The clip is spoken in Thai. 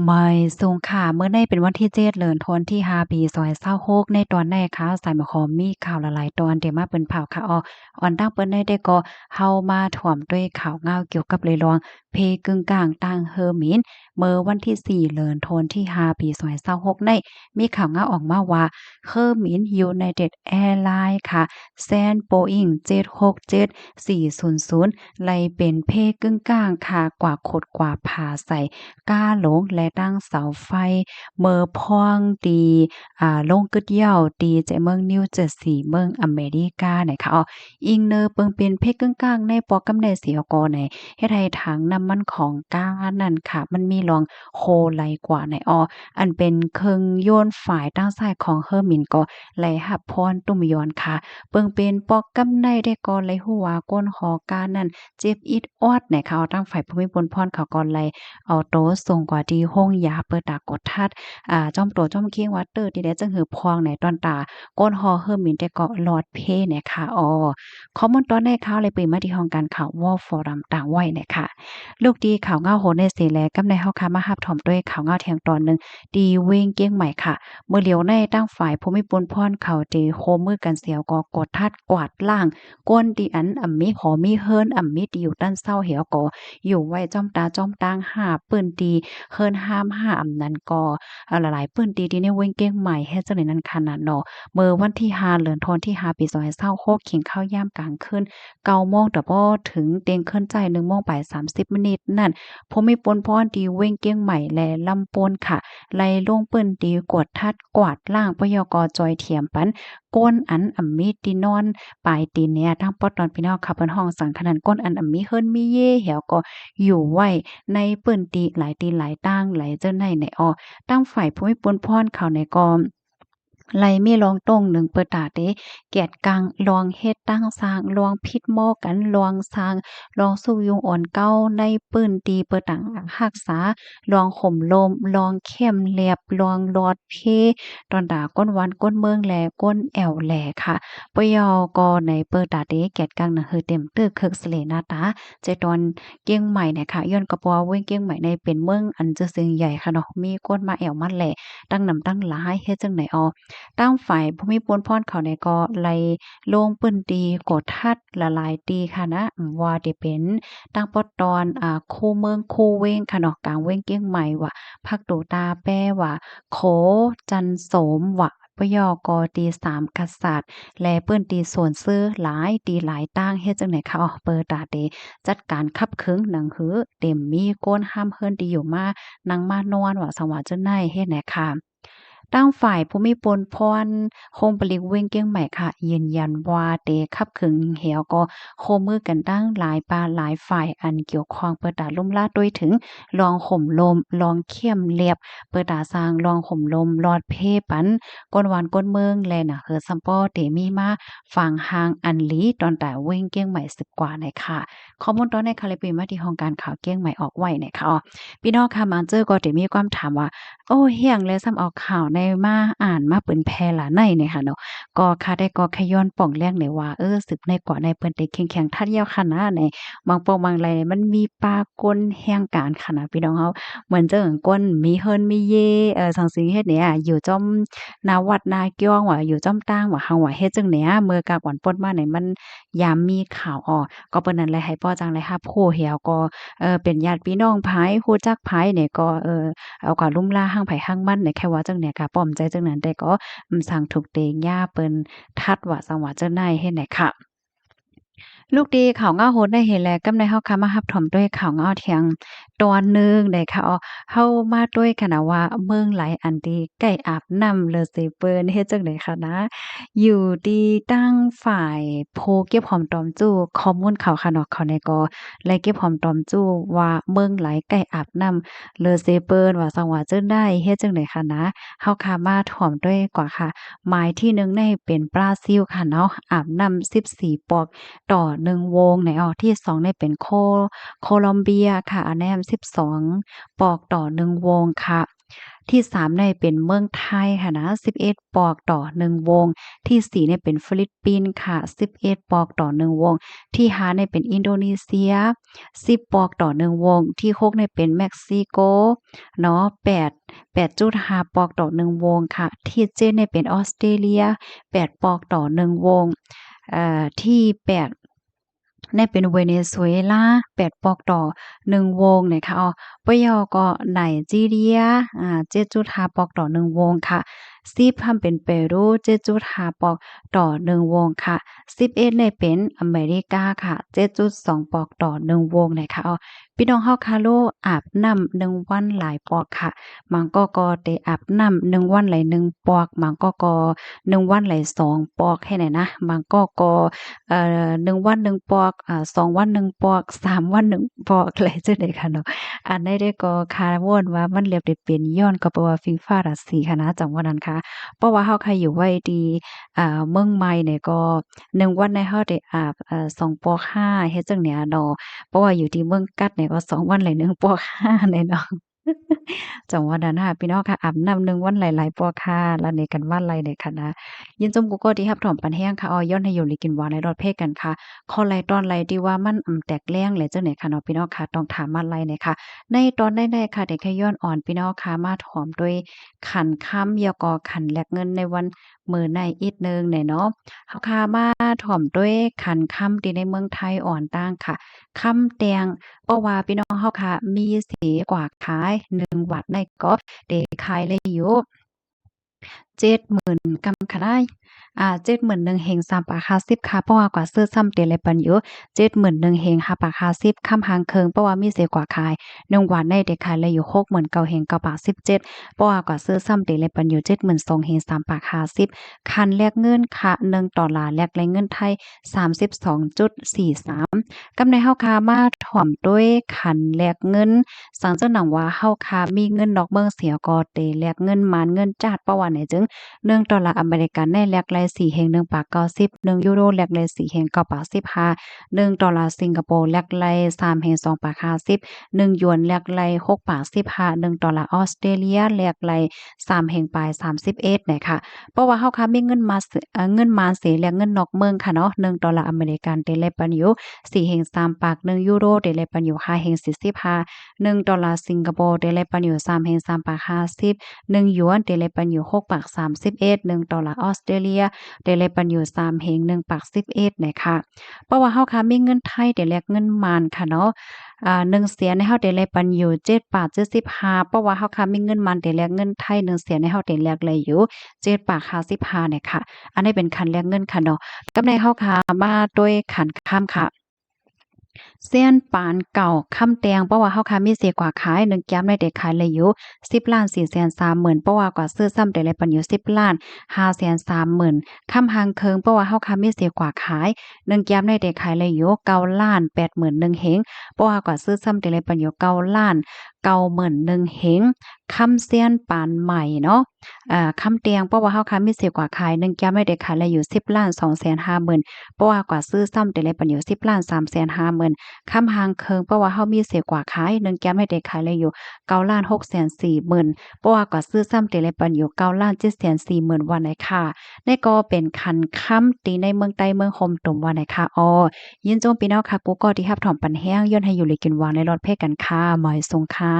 ไม่ทรงค่ะเมื่อในเป็นวันที่7เดือนธันวาที่5ปี2026ในตอนในค่ะสายหมอขอมีข่าวหลายๆตอนที่มาเปิ้นเผาค่ะออนตั้งเปิ้นได้ก็เฮามาถ่วมด้วยข่าวเงาเกี่ยวกับเลยลองเพกึ่งกลางตั้งเฮอร์มินเมื่อวันที่4เดือนธันวาที่5ปี2026ในมีข่าวเงาออกมาว่าเฮอร์มิน United Airlines ค่ะแซน Boeing 767-400ไล่เป็นเพกึ่งกลางค่ะกว่าขดกว่าผาใส่ ก้าหลงและตั้งเสาไฟเมอพ่องตีลงกึดเหย้าตีใจเมืองนิวเจอร์ซีย์เมืองอเมริกาเนี่ยค่ะอิงเนอเปิงเป็นเพกกึ่งกลางในปอกำเนิดเสียกอในเฮ็ดให้ถังน้ำมันของก้านั่นค่ะมันมีรองโคไหลกว่าในอันเป็นเคิงโยนฝ่ายตั้งซ้ายของเฮอร์มินก็ไหลหับพรตุ่มยอนค่ะเปิงเป็นปอกกำไนได้ก่อไหลหัวก้นหอกานั่นเจ็บอิดออดในเขาตั้งฝ่ายภูมิพลพรเขาก่อนไหล เอาโตส่งกว่าที่ห้องยาเปิดตากดทัดจ้อมโตจ้อมเคียงวัดเตอร์ที่ได้จังหือพองในตอนตาก้นฮอเฮิรมินแต่ก็หลอดเพเนี่ยค่ะข้อมูลตอนในข่าวเลยไปมาที่ห้องการข่าววอลฟอรัมต่างไว้เนี่ยค่ะลูกดีข่าวเงาโหในสีแลกำในเฮาค่ะมาหับถอมด้วยข่าวเงาเที่ยงตอนหนึ่งดีเวงเกี้ยงใหม่ค่ะเมื่อเหลียวในตั้งฝ่ายภูมิพลพรเขาเจโคมือกันเสียวก็กดทัดกวาดล่างก้นดีอันมีหอมีเฮิรนมีดีอยู่ด้านเศร้าเหี่ยวก็ อยู่ไว้จ้อมตาจ้อมตางหาปืนดีเฮิรนห้ามหาอำนั้นก็หลายๆปืนดีที่ในเว้งเก้งใหม่เฮ็ดจังได๋นั้นขนาดเนาะเมื่อวันที่5เดือนธันวาที่5ปี2026ขิงเข้ายามกลางคืน9โมงแต่บ่ถึงเต็งคืนใจ1โมงไป30มินิตนั่นผมมีปนพรดีเว้งเก้งใหม่และลำปนค่ะไล่ลงปืนดีกวดทัดกวาดล่างปยกจอยเถียมปันก้นอันมีตีนอนปลายตีนเนี่ยทั้งปอดตอนพี่น้องขับเปิ้นห้องสังขนาดก้นอันมีเฮิรนมีเย่เหี่ยวก็ อยู่ไว้ในเปิ้นตีหลายตีหลายตั้งหลายเจ้าในตั้งฝ่ายภูมิพลพรเขาในกอมไลมีลองตรงหนึ่งเปิดตาเด้แกดกลางลองเฮ็ดตั้งสร้างลองพิดหม้อกันลองสร้างลองสู้ยุงอ่อนเก้าในปื้นตีเปิดตังรักษาลองข่มลมลองเข้มแหลบลองลอดเพตอนดาก้นวันก้นเมืองแลก้นแอวแหลค่ะปยอกอในเปิดตาเด้แกดกลางน่ะคือเต็มตึกคึกสเลหน้าตาเจตอนเกียงใหม่เนี่ยค่ะย้อนกระปอเว้งเกียงใหม่ในเป็นเมืองอันจะซึ่งใหญ่ค่ะเนาะมีก้นมาแอวมาแหลตั้งนำตั้งหลายเฮ็ดจังไหนตั้งฝ่ายภูมิพลพรเขาเนี่ยก็ไล่ลงปื้นตีกดทัดละลายตีค่ะนะว่าได้เป็นตั้งปอตอนคูเมืองคูเว้งค่ะเนาะกลางเว้งเกี้ยงใหม่ว่าภาคตูตาแป้ว่าโขจันโสมว่าปยกตี3กษัตริย์และเปิ้นตีส่วนซื้อหลายตีหลายตั้งเฮ็ดจังไหนคะเปิดตาเตจัดการคับคึงหนังหือเต็มมีก้นห้ามเฮิรนดีอยู่มานังมานอนว่าสังว่าจังได๋เฮ็ดแหนค่ะ ตั้งฝ่ายภูมิพลพรโฮมปลิกเว้งเกี้ยงใหม่ค่ะยืนยันว่าเตขับขึงเหี่ยวก็โคมือกันตั้งหลายปาหลายฝ่ายอันเกี่ยวข้องเปิดตาลุ่มลาดด้วยถึงลองข่มลมลองเข้มเรียบเปิดตาสร้างลองข่มลมลอดเพปันก้นหวานก้นเมืองแลน่ะเฮอซัมปอเตมีมาฟังหางอันหลีตอนแต่เว้งเกี้ยงใหม่10กว่าในค่ะข้อมูลตอนในคาลิปมาที่ห้องการข่าวเกี้ยงใหม่ออกไว้ในค่ะพี่น้องค่ะมาเจอก็เตมีความถามว่า โอ้เฮียงเลยซ้ำเอาข่าวในมาอ่านมาเปิ้นแพร่หลาในเนี่ยค่ะเนาะก็ค่ะได้ก็ขย้อนป่องแรงเนี่ยว่าศึกในเกาะในเปิ้นได้เข้งแข็งทัดยาวขนาดในบางปองบางไรมันมีปลากลแห่งการขนาดพี่น้องเฮาเหมือนเจิงก้นมีเฮิรนมีเยสังสิเฮ็ดเนี่ยอยู่จ้อมนาวัดนาเกี้ยวว่าอยู่จ้อมตั้งว่าเฮาว่าเฮ็ดจังเนี่ยเมื่อกากวันป่นมาเนี่ยมันยามมีข่าวก็เปิ้นนั่นแหละให้ป้อจังเลยรับผู้เหี่ยวก็เป็นญาติพี่น้องไผฮู้จักไผเนี่ยก็เอาก็ลุ่มล่าหั้งไผหั้งมันในแค่ว่าจังเนี่ยก็ป้อมใจจังนั้นแต่ก็สั่งถูกเตงย่าเปิ้นทัดว่าสังว่าจังได๋เฮ็ดไหนค่ะ ลูกดีข่าวเงาโหดได้เห็นแล้วกำในเฮาค่ะมารับถมด้วยข่าวเงาเที่ยงตอนหนึ่งได้ค่ะเฮามาด้วยกันน่ะว่าเมืองหลายอันที่ใกล้อาบน้ำเลยสิเปิ้นเฮ็ดจังได๋คะนะอยู่ดีตั้งฝ่ายโพเก็บหอมตอมจู้ข้อมูลข่าวค่ะเนาะเขาเนี่ยก็ไล่เก็บหอมตอมจู้ว่าเมืองหลายใกล้อาบน้ำเลยสิเปิ้นว่าจังว่าจั่งใดเฮ็ดจังได๋คะนะเฮาค่ะมาถ่อมด้วยกว่าค่ะหมายที่หนึ่งในเป็นบราซิลค่ะเนาะอาบน้ำ14ปอก ต่อ1วงในที่2เนี่ยเป็นโคลอมเบียค่ะอันแนม12ปอกต่อ1วงค่ะ ที่3เนี่ยเป็นเมืองไทยค่ะนะ11ปอกต่อ1วงที่4เนี่ยเป็นฟิลิปปินส์ค่ะ11ปอกต่อ1วงที่5เนี่ยเป็นอินโดนีเซีย10ปอกต่อ1วงที่6เนี่ยเป็นเม็กซิโกเนาะ8.5ปอกต่อ1วงค่ะที่7เนี่ยเป็นออสเตรเลีย8ปอกต่อ1วงที่8เนี่ยเป็นเวเนซุเอลา8ปอกต่อ1วงนะคะปยก็ไนจีเรีย7.5ปอกต่อ1วงค่ะ10ทำเป็นเปรู7.5ปอกต่อ1วงค่ะ11เนี่ยเป็นอเมริกาค่ะ7.2ปอกต่อ1วงนะคะพี่น้องเฮาคาโลอาบน้ำ1วันหลายปอกค่ะมังก็ได้อาบน้ำ1วันหลาย1ปอกมังก็1วันหลาย2ปอกให้ไหนนะมังก็1วัน1ปอก2วัน1ปอก3วัน1ปอกอะไรจังได๋ค่ะเนาะอันใดได้ก็คาวนว่ามันเรียบได้เป็นย้อนก็เพราะว่าฟีฟ่ารัสสีค่ะนะจังว่านั้นค่ะเพราะว่าเฮาใครอยู่ไว้ดีเมืองใหม่เนี่ยก็1วันในเฮาได้อาบ2ปอก5เฮ็ดจังเนี้ยเนาะเพราะว่าอยู่ที่เมืองกัดเนี่ยก็2วันเลย1ปอก5เนี่ยเนาะจังว่านั้นค่ะพี่น้องค่ะอาบน้ำ1วันหลายๆปอกค่ะแล้วนี่กันว่าไรเนี่ยค่ะนะยินจมกูก็ที่รับถอมปันแห้งค่ะย้อนให้อยู่ลิกินหวานในรอดเพศกันค่ะขอไลตอนไลที่ว่ามันแตกแล้งเลยจังไหนค่ะเนาะพี่น้องค่ะต้องถามมาไลเนี่ยค่ะในตอนได้ๆค่ะเด็กแค่ย้อนอ่อนพี่น้องค่ะมาถอมด้วยขันค้ำยกขันแลกเงินในวันมื้อในอีกหนึ่งเนี่ยเนาะเฮาค่ะมาถ่อมด้วยขันค่ำที่ในเมืองไทยอ่อนต่างค่ะค่ำแดงเพราะว่าพี่น้องเฮาค่ะมีสีกว่าขาย1วัดในก็ได้ขายเลยอยู่70,000กำค่ะได้71,000เฮง3ปาก50ค่ะเพราะว่ากว่าซื้อซ้ำเตเลยปันอยู่71,000เฮง5ปาก50ค่ำหางเคิงเพราะว่ามีเสียกว่าขาย1วันได้ได้ขายเลยอยู่69,000เฮง9ปาก17เพราะว่ากว่าซื้อซ้ำเตเลยปันอยู่72,000เฮง3ปาก50คันแลกเงินค่ะ1ดอลลาร์แลกเงินไทย32.43กำในเฮาค่ะมาถ่อมด้วยขันแลกเงินสังเจ้าหนังว่าเฮาค่ะมีเงินนอกเมืองเสียก็เตแลกเงินมานเงินจาดเพราะว่าไหนจึง1ดอลลาร์อเมริกันในแลกไล4แห่ง1ปาก90 1ยูโรแลกไล4แห่ง9ปาก15 1ดอลลาร์สิงคโปร์แลกไล3แห่ง2ปาก50 1หยวนแลกไล6ปาก15 1ดอลลาร์ออสเตรเลียแลกไล3แห่งปลาย31นะคะเพราะว่าเฮาค่ะมีเงินมาเงินมาเสแลกเงินนอกเมืองค่ะเนาะ1ดอลลาร์อเมริกันเตเลปันอยู่4แห่ง3ปาก1ยูโรเตเลปันอยู่5แห่ง45 1ดอลลาร์สิงคโปร์เตเลปันอยู่3แห่ง3ปาก50 1หยวนเตเลปันอยู่6ปาก31 1ดอลลาร์ออสเตรเลียเตเลปันอยู่3แห่ง1ปาก11นะคะเพราะว่าเฮาค่ะมีเงินไทยเตแลกเงินมานค่ะเนาะ1เสียในเฮาได้แลกปันอยู่7บาท75เพราะว่าเฮาค่ะมีเงินมันได้แลกเงินไทย1เสียในเฮาได้แลกเลยอยู่7บาท55เนี่ยค่ะอันนี้เป็นคันแลกเงินค่ะเนาะกำในเฮาค่ะมาด้วยขันข้ามค่ะเซียนปานเก่าคำแตงเพราะว่าเฮาค่ะมีเสียกว่าขาย1แก้มได้ได้ขายเลยอยู่10,430,000เพราะว่ากว่าซื้อซ้ำได้เลยปันอยู่10,530,000คำหางเคิงเพราะว่าเฮาค่ะมีเสียกว่าขาย1แก้มได้ได้ขายเลยอยู่9,81,000เฮงเพราะว่ากว่าซื้อซ้ำได้เลยปันอยู่9,91,000เฮงคำเซียนปานใหม่เนาะคำเตียงเพราะว่าเฮาค่ะมีเสียกว่าขาย1แก้มได้ได้ขายเลยอยู่10,250,000เพราะว่ากว่าซื้อซ้ำได้เลยปันอยู่10,350,000คำหางเคิงเพราะว่าเฮามีเสียกว่าขาย1แก้มให้ได้ขายเลยอยู่9,640,000เพราะว่ากว่าซื้อซ้ำเตเลยปันอยู่9,740,000วันไหนค่ะนี่ก็เป็นคันค้ำตีในเมืองใต้เมืองโฮมตุ่มวันไหนค่ะยินจงพี่น้องค่ะกูก็ที่รับถอมปันแห้งย้อนให้อยู่เลยกินวางในรถเพกันค่ะหมอยทรงค่ะ